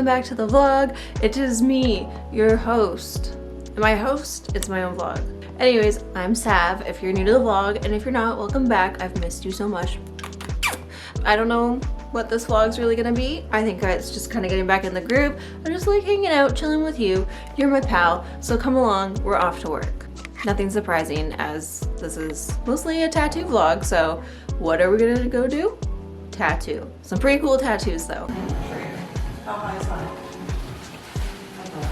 welcome back to the vlog. It is me, your host. Am I a host? It's my own vlog. Anyways, I'm Sav, if you're new to the vlog, and if you're not, welcome back. I've missed you so much. I don't know what this vlog's really gonna be. I think it's just kind of getting back in the group. I'm just like hanging out, chilling with you. You're my pal, so come along, we're off to work. Nothing surprising, as this is mostly a tattoo vlog, so what are we gonna go do? Tattoo. Some pretty cool tattoos though. How high is high? About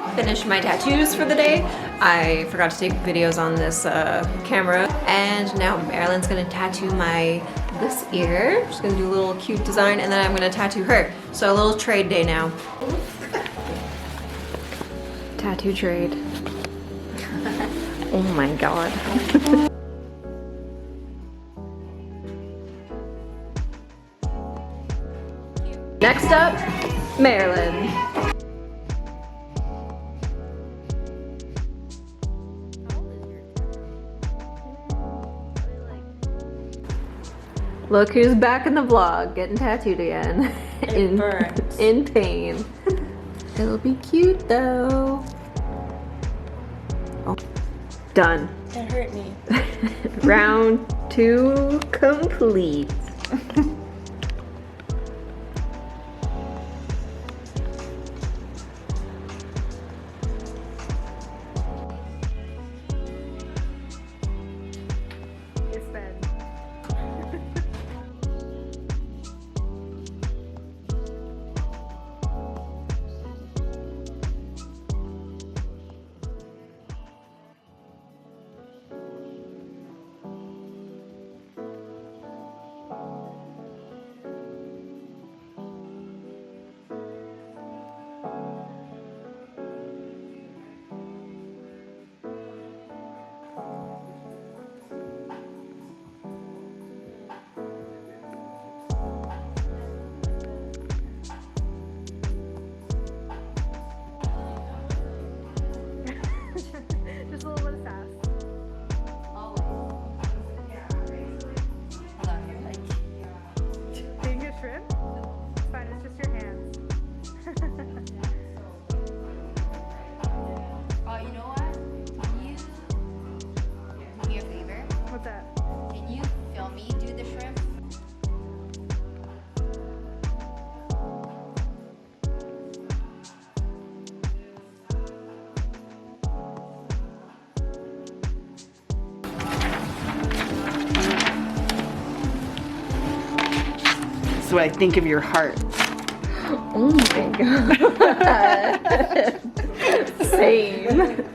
40. Finished my tattoos for the day. I forgot to take videos on this camera, and now Marilyn's gonna tattoo this ear. She's gonna do a little cute design, and then I'm gonna tattoo her. So a little trade day now. Tattoo trade. Oh my god. Next up, Marilyn. Look who's back in the vlog, getting tattooed again. in pain. It'll be cute though. Oh, done. That hurt me. Round 2 complete. That's what I think of your heart. Oh my god. Same.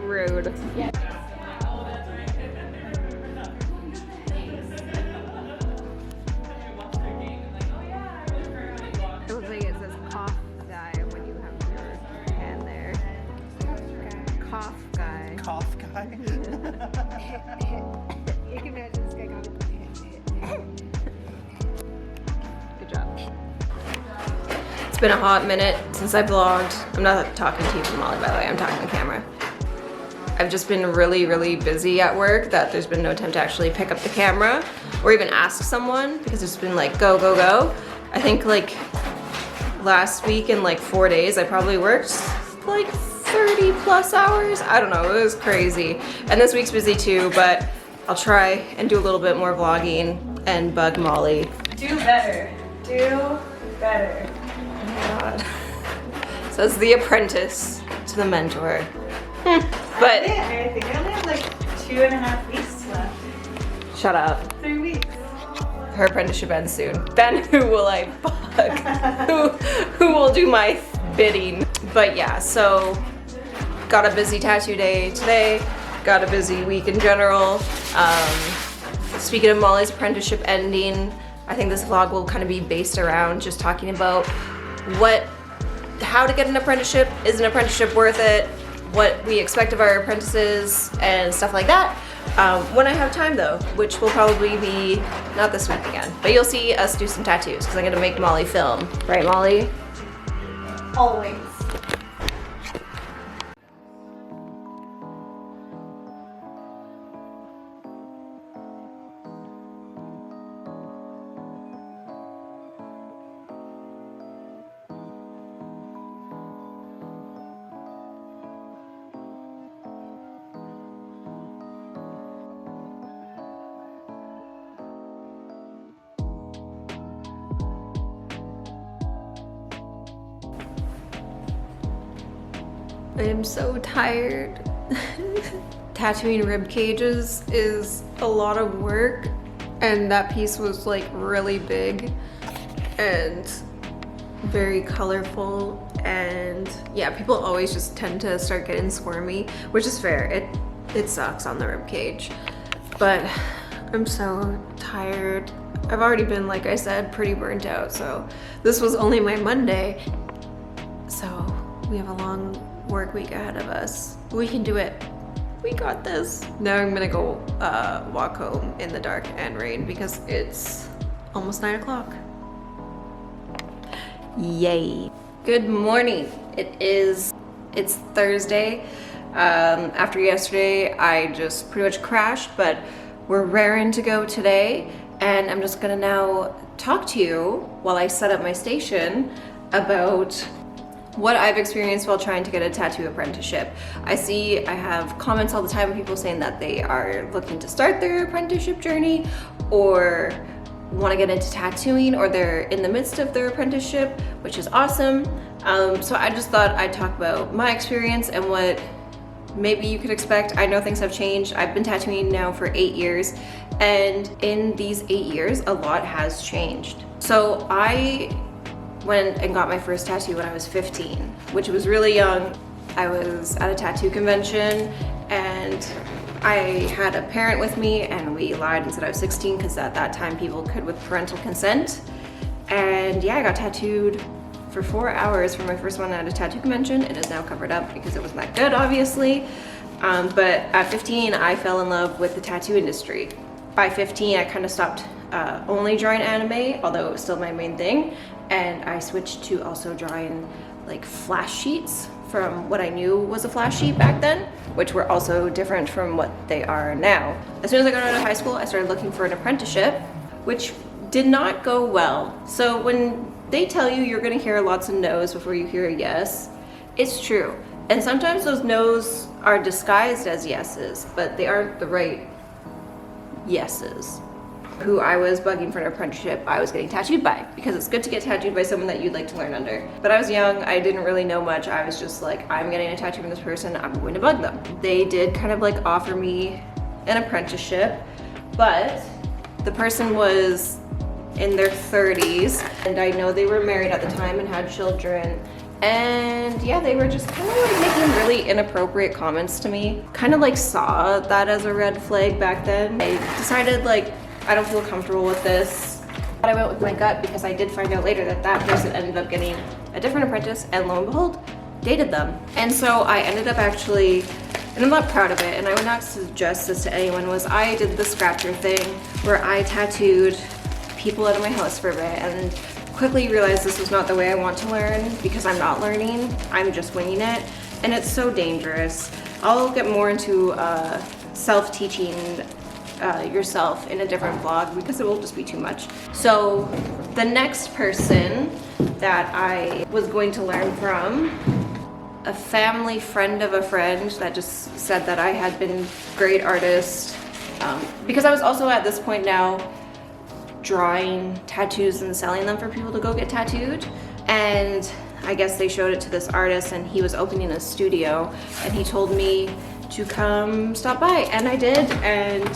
Rude. Yeah. It looks like it says cough guy when you have your hand there. Cough guy. Cough guy. You can imagine this guy got it. been a hot minute since I vlogged. I'm not talking to you from Molly, by the way, I'm talking to the camera. I've just been really, really busy at work that there's been no time to actually pick up the camera or even ask someone because it's been like go, go, go. I think like last week in like 4 days, I probably worked like 30 plus hours. I don't know, it was crazy. And this week's busy too, but I'll try and do a little bit more vlogging and bug Molly. Do better. Do better. Oh my God. Says the apprentice to the mentor. But I think I only have like 2.5 weeks left. shut up. 3 weeks. Her apprenticeship ends soon. Then who will I bug? who will do my bidding? But yeah, so got a busy tattoo day today. Got a busy week in general. Speaking of Molly's apprenticeship ending, I think this vlog will kind of be based around just talking about how to get an apprenticeship. Is an apprenticeship worth it? What we expect of our apprentices and stuff like that. When I have time though, which will probably be not this week again, but you'll see us do some tattoos because I'm gonna make Molly film. Right, Molly? Always. I am so tired. Tattooing rib cages is a lot of work, and that piece was like really big and very colorful, and yeah, people always just tend to start getting squirmy, which is fair. It sucks on the rib cage, but I'm so tired. I've already been, like I said, pretty burnt out, so this was only my Monday, so we have a long work week ahead of us. We can do it. We got this. Now I'm gonna go walk home in the dark and rain because it's almost 9 o'clock. Yay. Good morning. It's Thursday. After yesterday, I just pretty much crashed, but we're raring to go today. And I'm just gonna now talk to you while I set up my station about what I've experienced while trying to get a tattoo apprenticeship. I have comments all the time of people saying that they are looking to start their apprenticeship journey or want to get into tattooing, or they're in the midst of their apprenticeship, which is awesome. So I just thought I'd talk about my experience and what maybe you could expect. I know things have changed. I've been tattooing now for 8 years, and in these 8 years, a lot has changed. So I went and got my first tattoo when I was 15, which was really young. I was at a tattoo convention and I had a parent with me, and we lied and said I was 16 because at that time people could with parental consent. And yeah, I got tattooed for 4 hours for my first one at a tattoo convention. It is now covered up because it wasn't that good, obviously. But at 15, I fell in love with the tattoo industry. By 15, I kind of stopped only drawing anime, although it was still my main thing. And I switched to also drawing like flash sheets from what I knew was a flash sheet back then, which were also different from what they are now. As soon as I got out of high school, I started looking for an apprenticeship, which did not go well. So when they tell you you're gonna hear lots of no's before you hear a yes, it's true. And sometimes those no's are disguised as yeses, but they aren't the right yeses. Who I was bugging for an apprenticeship, I was getting tattooed by, because it's good to get tattooed by someone that you'd like to learn under. But I was young, I didn't really know much. I was just like, I'm getting a tattoo from this person, I'm going to bug them. They did kind of like offer me an apprenticeship, but the person was in their 30s, and I know they were married at the time and had children. And yeah, they were just kind of like making really inappropriate comments to me. Kind of like saw that as a red flag back then. I decided like, I don't feel comfortable with this. But I went with my gut because I did find out later that that person ended up getting a different apprentice, and lo and behold, dated them. And so I ended up actually, and I'm not proud of it, and I would not suggest this to anyone, was I did the scratcher thing where I tattooed people out of my house for a bit, and quickly realized this was not the way I want to learn because I'm not learning, I'm just winging it, and it's so dangerous. I'll get more into self-teaching yourself in a different vlog because it will just be too much. So the next person that I was going to learn from, a family friend of a friend that just said that I had been a great artist, because I was also at this point now drawing tattoos and selling them for people to go get tattooed, and I guess they showed it to this artist and he was opening a studio and he told me to come stop by, and I did. And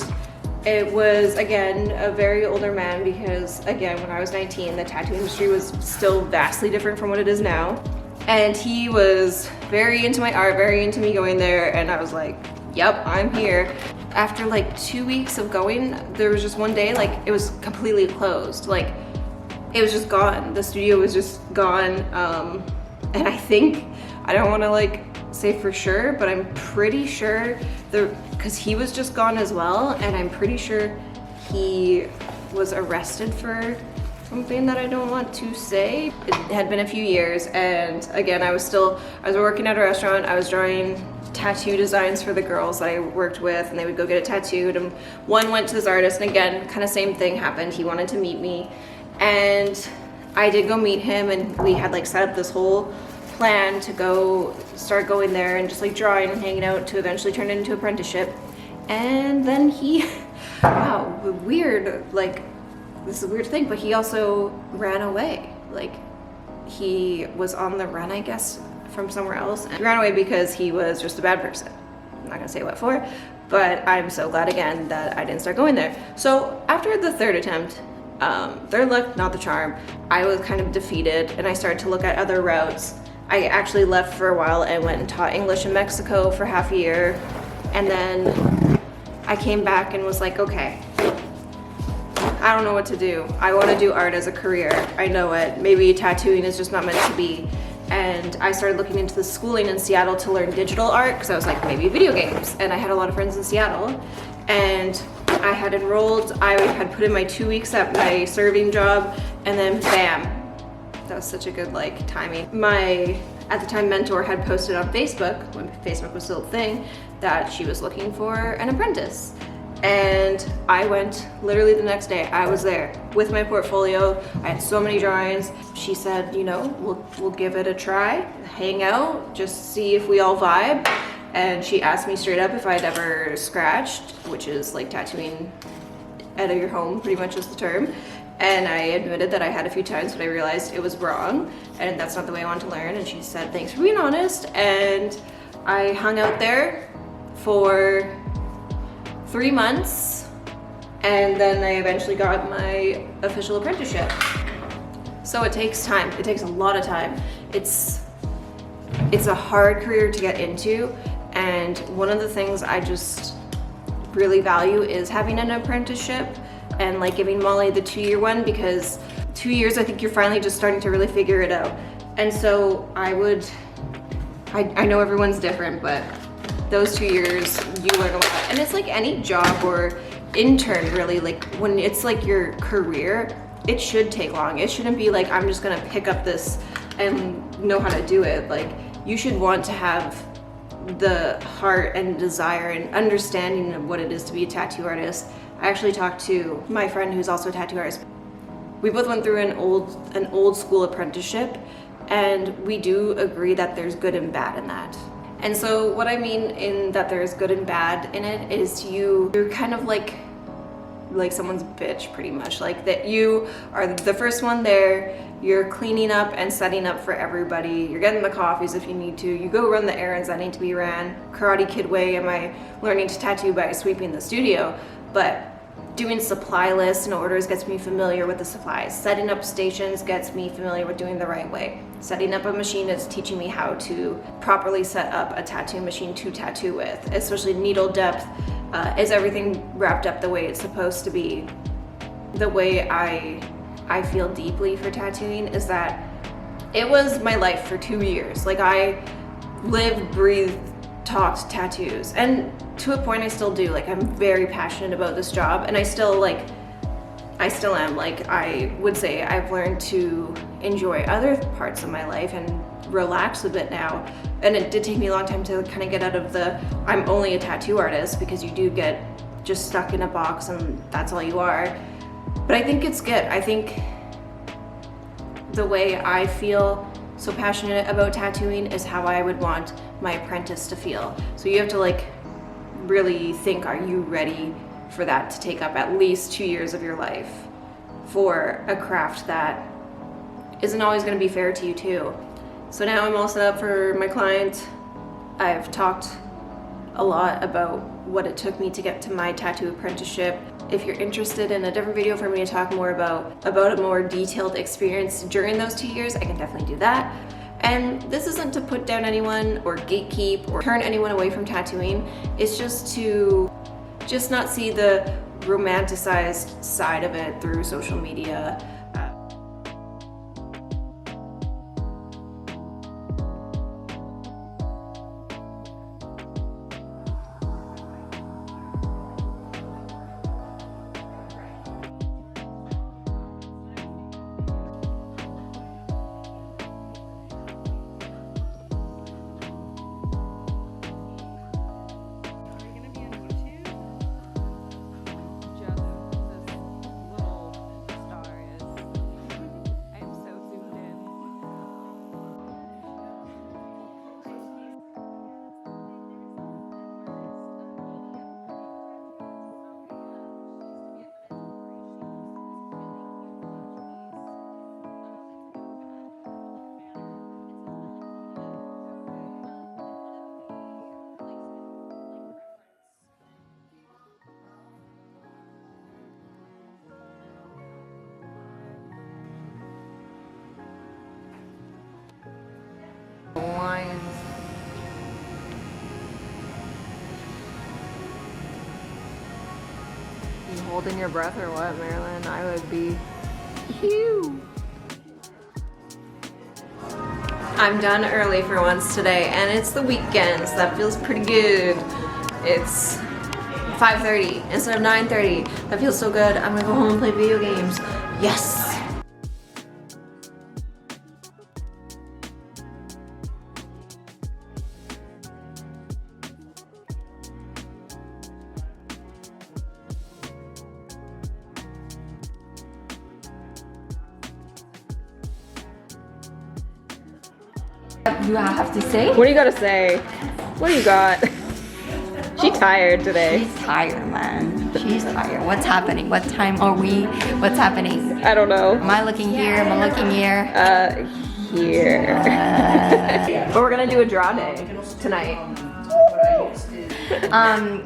it was, again, a very older man because, again, when I was 19, the tattoo industry was still vastly different from what it is now. And he was very into my art, very into me going there, and I was like, yep, I'm here. After like 2 weeks of going, there was just one day, like, it was completely closed. Like, it was just gone. The studio was just gone. And I think, I don't want to like say for sure, but I'm pretty sure because he was just gone as well, and I'm pretty sure he was arrested for something that I don't want to say. It had been a few years, and again, I was working at a restaurant. I was drawing tattoo designs for the girls that I worked with, and they would go get it tattooed, and one went to this artist, and again, kind of same thing happened. He wanted to meet me, and I did go meet him, and we had like set up this whole plan to go start going there and just like drawing and hanging out to eventually turn it into Apprenticeship. And then he, wow, weird, like, this is a weird thing, but he also ran away. Like, he was on the run, I guess, from somewhere else, and ran away because he was just a bad person. I'm not gonna say what for, but I'm so glad again that I didn't start going there. So after the third attempt, third luck, not the charm, I was kind of defeated, and I started to look at other routes. I actually left for a while and went and taught English in Mexico for half a year, and then I came back and was like, okay, I don't know what to do. I want to do art as a career. I know it. Maybe tattooing is just not meant to be. And I started looking into the schooling in Seattle to learn digital art because I was like, maybe video games. And I had a lot of friends in Seattle, and I had enrolled. I had put in my 2 weeks at my serving job, and then bam. That was such a good like timing. My, at the time, mentor had posted on Facebook, when Facebook was still a thing, that she was looking for an apprentice. And I went literally the next day. I was there with my portfolio. I had so many drawings. She said, you know, we'll give it a try, hang out, just see if we all vibe. And she asked me straight up if I'd ever scratched, which is like tattooing out of your home, pretty much is the term. And I admitted that I had a few times, but I realized it was wrong, and that's not the way I want to learn. And she said, thanks for being honest. And I hung out there for 3 months, and then I eventually got my official apprenticeship. So it takes time. It takes a lot of time. It's a hard career to get into, and one of the things I just really value is having an apprenticeship and like giving Molly the 2-year one, because 2 years, I think you're finally just starting to really figure it out. And so I know everyone's different, but those 2 years, you learn a lot. And it's like any job or intern, really, like when it's like your career, it should take long. It shouldn't be like, I'm just gonna pick up this and know how to do it. Like, you should want to have the heart and desire and understanding of what it is to be a tattoo artist. I actually talked to my friend who's also a tattoo artist. We both went through an old school apprenticeship, and we do agree that there's good and bad in that. And so what I mean in that there's good and bad in it is you're kind of like someone's bitch, pretty much. Like that you are the first one there, you're cleaning up and setting up for everybody, you're getting the coffees if you need to, you go run the errands that need to be ran. Karate Kid way am I learning to tattoo by sweeping the studio, but doing supply lists and orders gets me familiar with the supplies. Setting up stations gets me familiar with doing the right way. Setting up a machine is teaching me how to properly set up a tattoo machine to tattoo with, especially needle depth. Is everything wrapped up the way it's supposed to be? The way I feel deeply for tattooing is that it was my life for 2 years. Like, I lived, breathed, talked tattoos, and to a point I still do. Like, I'm very passionate about this job, and I still like, I still am. Like, I would say I've learned to enjoy other parts of my life and relax a bit now. And it did take me a long time to kind of get out of the I'm only a tattoo artist, because you do get just stuck in a box and that's all you are. But I think it's good. I think the way I feel so passionate about tattooing is how I would want my apprentice to feel. So you have to like really think, are you ready for that to take up at least 2 years of your life for a craft that isn't always going to be fair to you too. So now I'm all set up for my client. I've talked a lot about what it took me to get to my tattoo apprenticeship. If you're interested in a different video for me to talk more about a more detailed experience during those 2 years, I can definitely do that. And this isn't to put down anyone or gatekeep or turn anyone away from tattooing. It's just to not see the romanticized side of it through social media. Lions. You holding your breath or what, Marilyn? I would be. Phew. I'm done early for once today, and it's the weekend, so that feels pretty good. It's 5:30 instead of 9:30. That feels so good. I'm gonna go home and play video games. Yes! Do I have to say? What do you gotta say? What do you got? She tired today. She's tired, man. She's tired. What's happening? What time are we? What's happening? I don't know. Am I looking here? Am I looking here? Here. But we're gonna do a draw day tonight.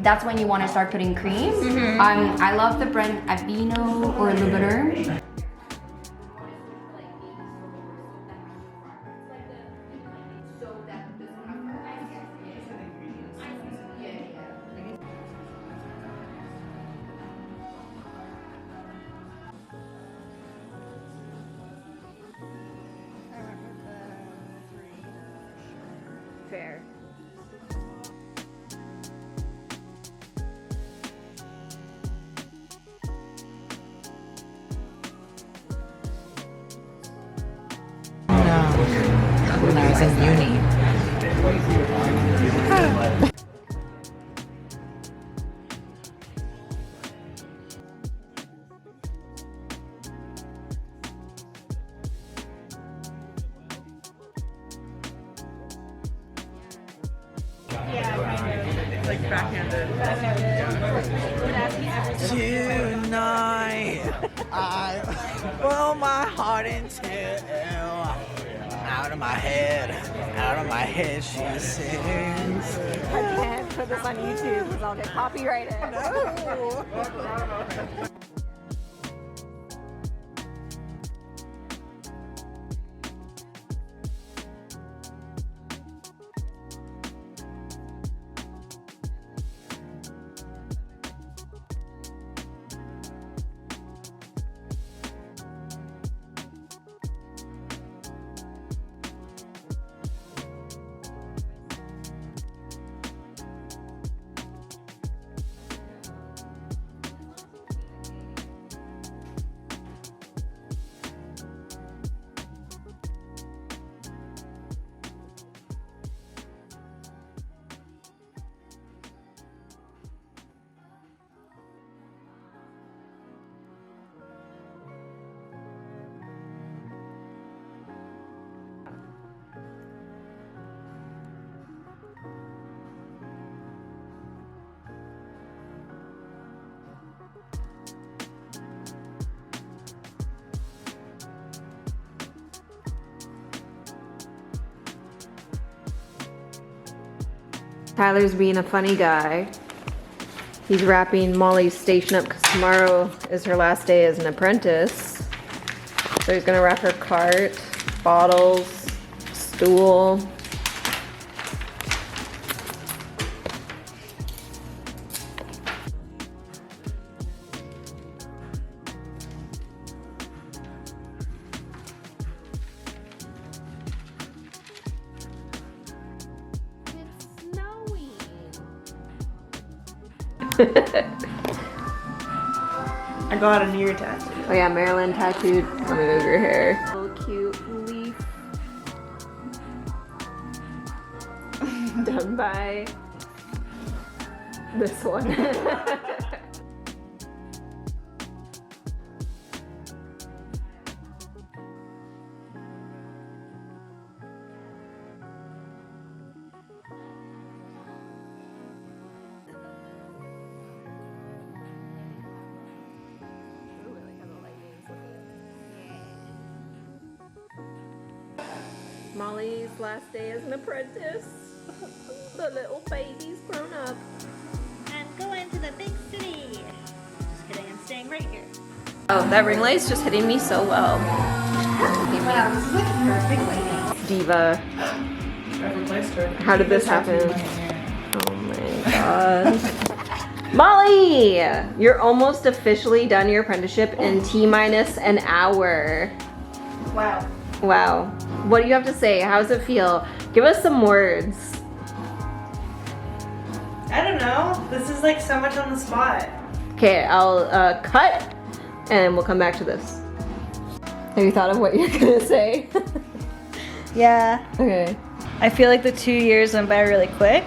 That's when you want to start putting cream. I love the brand Aveeno or Lubeter. Fair. When I was in uni. Like backhanded. Tonight, I blow my heart into out of my head, she sings. I can't put this on YouTube because I'll get copyrighted. No. Tyler's being a funny guy. He's wrapping Molly's station up because tomorrow is her last day as an apprentice. So he's gonna wrap her cart, bottles, stool. I got an ear tattoo. Oh yeah, Marilyn tattooed. Let me move your hair. Little cute leaf. Done by this one. Molly's last day as an apprentice. The little baby's grown up. I'm going to the big city. Just kidding, I'm staying right here. Oh, that ring light's just hitting me so well. Wow, this is like a perfect lighting. Diva. How did this happen? Oh my god. Molly! You're almost officially done your apprenticeship in T-minus an hour. Wow. Wow. What do you have to say? How does it feel? Give us some words. I don't know. This is like so much on the spot. Okay, I'll cut and we'll come back to this. Have you thought of what you're gonna say? Yeah. Okay. I feel like the 2 years went by really quick.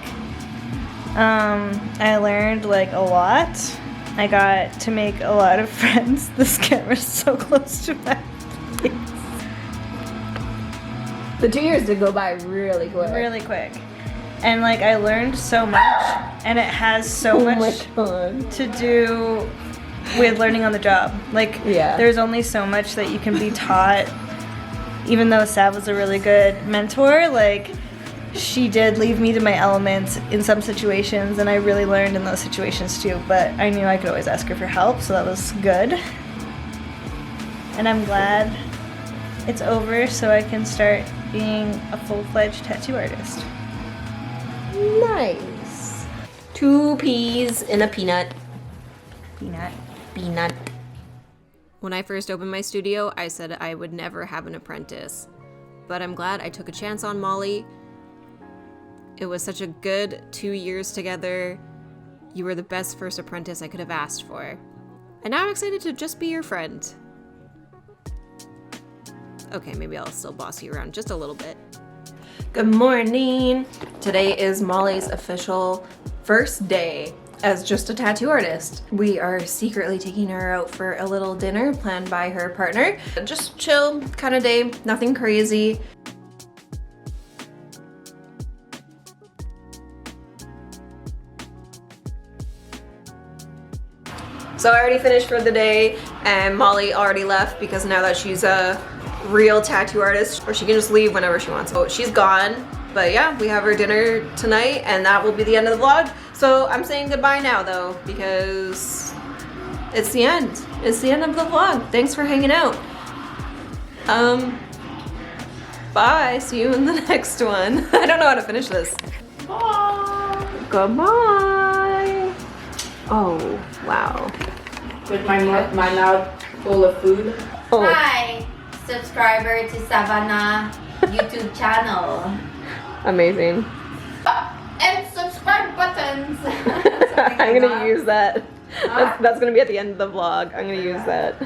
I learned like a lot. I got to make a lot of friends. This camera's so close to my face. The 2 years did go by really quick. Really quick. And like I learned so much, and it has so Oh my much god. to do with learning on the job. Like Yeah. there's only so much that you can be taught. Even though Sav was a really good mentor, like she did leave me to my elements in some situations, and I really learned in those situations too. But I knew I could always ask her for help, so that was good. And I'm glad it's over so I can start being a full-fledged tattoo artist. Nice. 2 peas in a peanut. Peanut. Peanut. When I first opened my studio, I said I would never have an apprentice. But I'm glad I took a chance on Molly. It was such a good 2 years together. You were the best first apprentice I could have asked for. And now I'm excited to just be your friend. Okay, maybe I'll still boss you around just a little bit. Good morning. Today is Molly's official first day as just a tattoo artist. We are secretly taking her out for a little dinner planned by her partner. Just chill kind of day, nothing crazy. So I already finished for the day, and Molly already left because now that she's a real tattoo artist, or she can just leave whenever she wants. So she's gone, but yeah, we have our dinner tonight, and that will be the end of the vlog. So I'm saying goodbye now though, because it's the end. It's the end of the vlog. Thanks for hanging out. Bye, see you in the next one. I don't know how to finish this. Bye. Goodbye. Oh, wow. With my mouth full of food. Oh. Hi, subscriber to Savannah YouTube channel. Amazing. And subscribe buttons. I'm gonna use that. That's gonna be at the end of the vlog. I'm gonna use that.